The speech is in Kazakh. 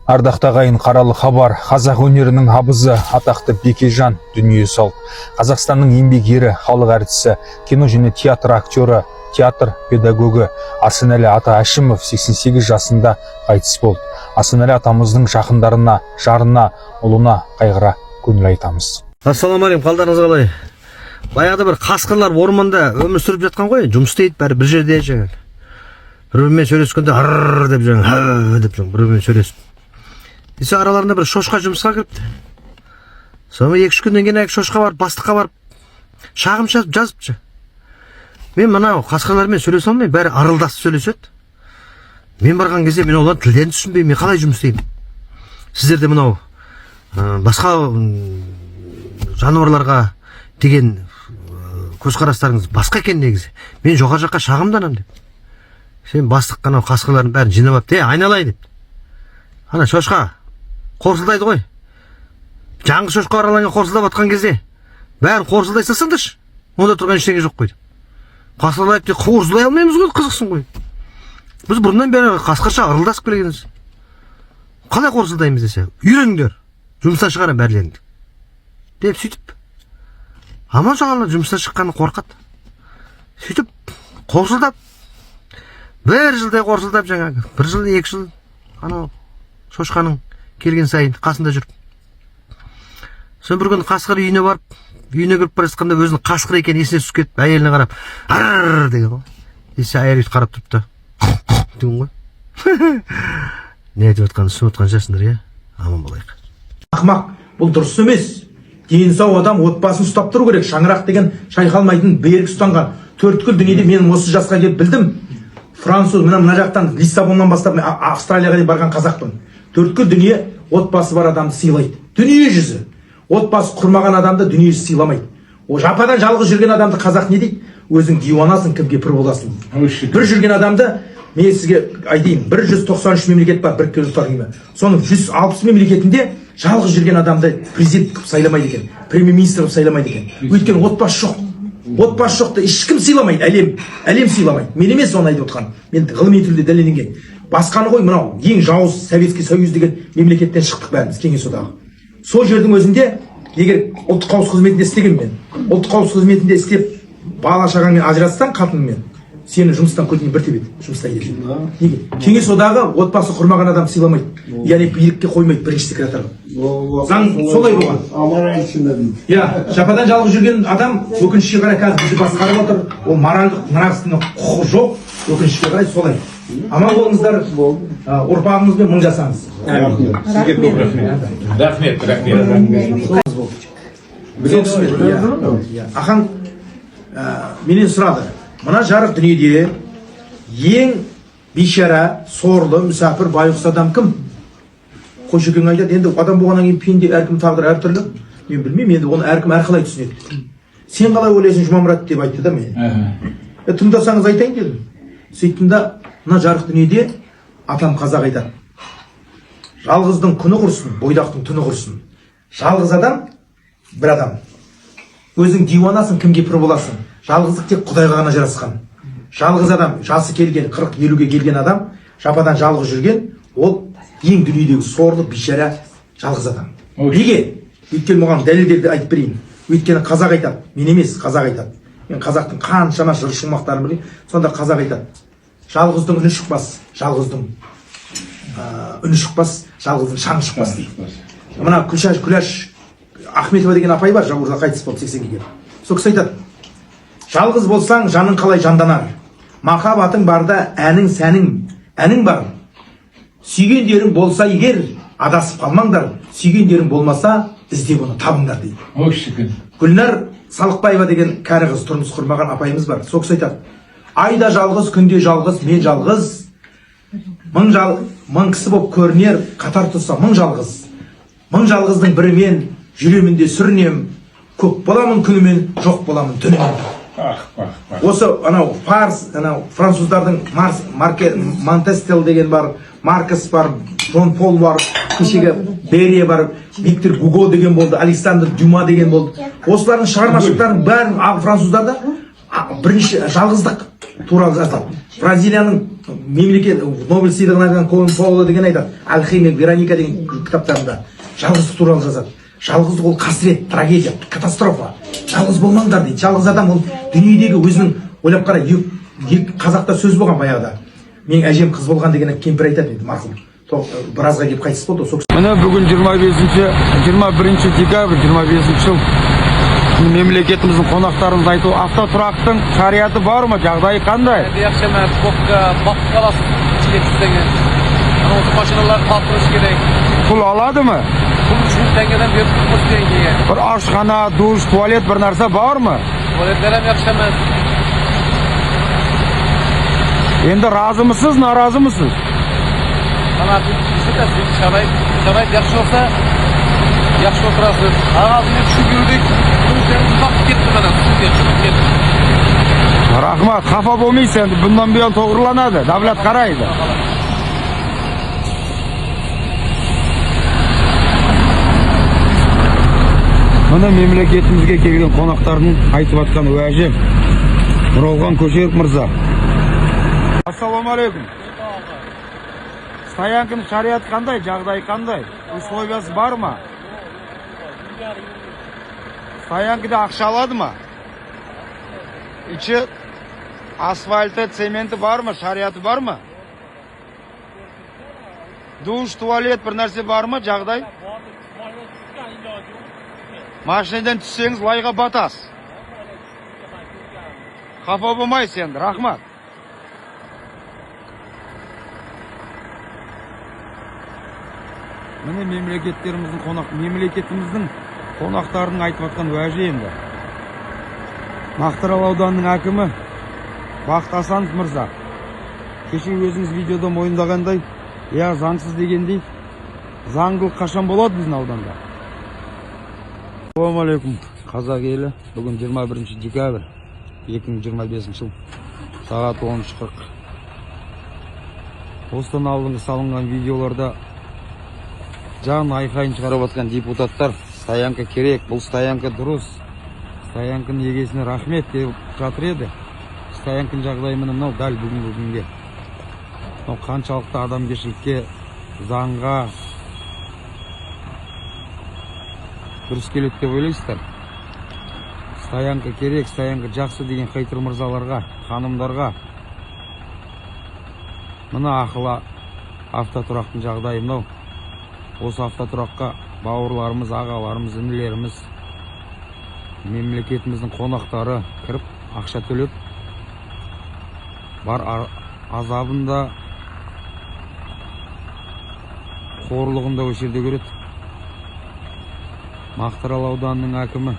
Ардақты ағайын, қаралы хабар. Қазақ өнерінің абызы атақты Бекежан дүние салды. Қазақстанның еңбек ері, халық әртісі, кино және театр актері, театр педагогы Асанәлі ата Әшімов 88 жасында қайтыс болды. Асанәлі атамыздың жақындарына, жарына, ұлына қайғыра көңіл айтамыз. Ассалаумағалейкум, қалдарыңыз қалай? Баяғыда бір қасқырлар орманда өмір сүріп жатқан ғой, жұмыс істейді, бәрі бір жерде жаңағы. Бір-бірімен сөйлескенде арр деп жаңағы, деп жаңағы бір-бірімен сөйлесіп. Есі араларында бір шошқа жұмысқа кіріпті. Соны 2-3 күннен кейін әлгі шошқа барып, бастыққа барып, шағым жазыпты. Мен мынау қасқырлармен сөйлесе алмаймын, бәрі арылдасып сөйлеседі. Мен барған кезде мен олардың тілдерін түсінбеймін, мен қалай жұмыс істеймін? Сіздерде мынау басқа жануарларға деген көзқарастарыңыз басқа екен негізі. Мен жоғары жаққа шағымданамын деп. Сен бастық қана қасқырлардың бәрін жинап алып, айналайын деп. Ана шошқа қорсылдайды ғой. Жаңғы шошқа араланған қорсылдап атқан кезде бәрін қорсылдай салсаңдаршы. Онда тұрған ештеңе жоқ қой. Қасқырлайды деп қорсылдай алмаймыз ғой, қызықсын ғой. Біз бұрыннан бері қасқырша арылдасып келгенбіз. Қалай қорсылдаймыз десе, үйреніңдер, жұмыстан шығарам бәрлеріңді деп сөйтіп. Аман жағалар жұмыстан шыққаны қорқады. Сөйтіп қорсылдап, бір жылдай қорсылдап жаңағы, 1 жыл, 2 жыл анау шошқаның келген сайын қасында жүріп. Сон бір күн қасқыр үйіне барып, үйіне кіріп бара жатқанда өзінің қасқыр екенін есіне түсіп кетіп, әйеліне қарап, арр деген ғой. Есі әйел үйді қарап тұрыпты. Деген ғой. Не айтып жатқанын түсініп отқан жасындар, иә? Аман болайық. Ақмақ, бұл дұрыс емес. Дені сау адам отбасын ұстап тұру керек. Шаңырақ деген шайқалмайтын берік ұстанған. Төрткүл дүниеде мен осы жасқа келіп білдім. Француз, мына жақтан Лиссабоннан бастап Австралияға дейін барған қазақпын. Төрткүл дүние отбасы бар адамды сыйлайды. Дүние жүзі. Отбасы құрмаған адамды дүние жүзі сыйламайды. О жападан жалғыз жүрген адамды қазақ не дейді? Өзің диванасың, кімге пір боласың. Бір жүрген адамды мен сізге айтайын, 193 мемлекет бар Біріккен ұлттар ұйымы. Соның 160 мемлекетінде жалғыз жүрген адамды президент қылып сайламайды екен, премьер-министр қылып сайламайды екен. Өйткені отбасы жоқ. Отбасы жоқты ешкім сыйламайды, әлем сыйламайды. Мен емес оны айтып отқан. Мен ғылыми түрде дәлелденген. Басқаны ғой, мынау ең жауыз Советский Союз деген мемлекеттен шықтық бәріміз, Кеңес одағы. Сол жердің өзінде егер ұлттық қауіпсіздік қызметінде істеген мен, ұлттық қауіпсіздік қызметінде істеп бала шағаңмен ажырассаң қатыныңмен, сені жұмыстан көтінен бір тебеді, жұмыстан еді. Неге? Кеңес одағы отбасы құрмаған адам сыйламайды. Яғни билікке қоймайды бірінші секретарға. Заң солай болған. Иә, жападан жалғыз жүрген адам өкінішке қарай қазір бізді басқарып отыр. Ол моральдық, нравственный құқығы жоқ. Өкінішке қарай солай. Аман болыңыздар, ұрпағыңызбен мың жасаңыз. Рахмет. Ахаң менен сұрады. Мына жарық дүниеде ең бейшара, сорлы, мүсәпір, байғұс адам кім? Қойшекең айтады, енді адам болғаннан кейін пенде әркім тағдыр әртүрлі. Мен білмеймін, енді оны әркім әрқалай түсінеді. Сен қалай ойлайсың Жұмамұрат деп айтты да мен. Тыңдасаңыз айтайын дедім. Сөйттім да, мына жарық дүниеде атам қазақ айтады. Жалғыздың күні құрсын, бойдақтың түні құрсын. Жалғыз адам, бір адам. Өзің диванасың, кімге пір боласың? Жалғыздық тек Құдайға ғана жарасқан. Жалғыз адам, жасы келген, 40-50-ге келген адам, жападан жалғыз жүрген, ол ең дүниедегі сорлы, бейшара, жалғыз адам. Неге? Өйткені маған дәлелдерді айтып берейін. Өйткені қазақ айтады, мен емес, қазақ айтады. Мен қазақтың қаншама жыр шумақтарын білейін, сонда қазақ айтады. Жалғыздың үні шықпас, жалғыздың үні шықпас, жалғыздың шаңы шықпас дейді. Мына Күләш Ахметова деген апай бар, жауырда қайтыс болды 80-ге келіп. Сол кісі айтады, жалғыз болсаң жаның қалай жанданар, махаббатың барда әнің сәнің әнің бар. Сүйгендерің болса егер адасып қалмаңдар, сүйгендерің болмаса іздеп оны табыңдар дейді. Гүлнар Салықбаева деген кәрі қыз, тұрмыс құрмаған апайымыз бар. Сол кісі айтады, айда жалғыз, күнде жалғыз, мен жалғыз, мың кісі болып көрінер, қатар тұрса мың жалғыз. Мың жалғыздың бірі мен, жүремін де сүрінем, көп боламын күнімен, жоқ боламын түнімен. Осы анау француздардың Монтестел деген бар, Маркес бар, Жон Пол бар, кешегі Берия бар, Виктор Гуго деген болды, Александр Дюма деген болды. Осылардың шығармашылықтарын бәрін француздарда бірінші жалғыздық туралы жазылады. Бразилияның мемлекет Нобель сыйлығын алған Коэн Пауэлл деген айтады, алхимик Вероника деген кітаптарында жалғыздық туралы жазады. Жалғыздық ол қасірет, трагедия, катастрофа. Жалғыз болмаңдар дейді. Жалғыз адам ол дүниедегі өзінің, ойлап қара, қазақта сөз болған баяғыда. Мен әжем қыз болған деген кемпір айтады дейді, марқұм. Біразға келіп қайтыс болды. Міне бүгін 21 декабрь 25 жыл. Мемлекетіміздің қонақтарымыз айту, автотұрақтың шариаты бар ма, жағдайы қандай? Yaxshi emas, boqib qolasiz, ichiga tushsangiz. Ana mashinalar qoltirish kerak. Pul oladimi? Pul 3 tangadan berib turibdi keyin. Bir oshxona, dush, tualet bir narsa bormi? Tualetlar ham yaxshi emas. Endi rozimisiz, norozimisiz? Mana bu sharoit yaxshi bo'lsa, yaxshi o'tirasiz. Hozir tushib yurdik. Vaqt ketdi mana, ketdi. Rahmat, xafa bo'lmaysan, bundan buyon to'g'rilanadi, davlat qaraydi. Mana memleketimizga kelgan qonaqlarning aytib atgan uaji Nurolxon Ko'sherov mirzo. Assalomu alaykum. Stoyankaning shariati qanday, жағдай qanday? Условиясы bormi? Stoyankada ақша oladimi? Ichi asfalti, sementi bormi, shariati bormi? Dush, tualet bir narsa bormi, жағдай? Mashinadan tushsangiz loyga botasiz. Xafa bo'lmaysiz endi, rahmat. Mana memleketimizning qonaqlarining aytib atgan uaji endi. Maqtaral audanining hokimi Baxt Asanov mirzo. Kecha o'zingiz videoda mo'yindaganday, ya zangsiz degandek, zanglik qachon bo'ladi bizning audanda? Assalomu alaykum, Qozoq eli. Bugun 21 dekabr 2025 yil. Soat 13:40. Ostan aldingi salingan videolarda jan ayqayын chiqarib atgan deputatlar stoyanka kerak, bu stoyanka durust. Stoyankaning egesine rahmet deb жатыр edi. Stoyankaning жағдайы мына мынау дәл бүгінгі күнге. Qanchaliqda адамгершілікке, заңға дұрыс келеді деп ойлайсыздар? Stoyanka керек, stoyanka жақсы деген қайтыр мырзаларға, ханымдарға. Мына ақылы автотұрақтың жағдайы мынау. Осы автотұраққа бауырларымыз, ағаларымыз, інілеріміз, мемлекетіміздің қонақтары кіріп, ақша төлеп, бар азабында, қорлығында осы жерде көреді. Мақтаарал ауданының әкімі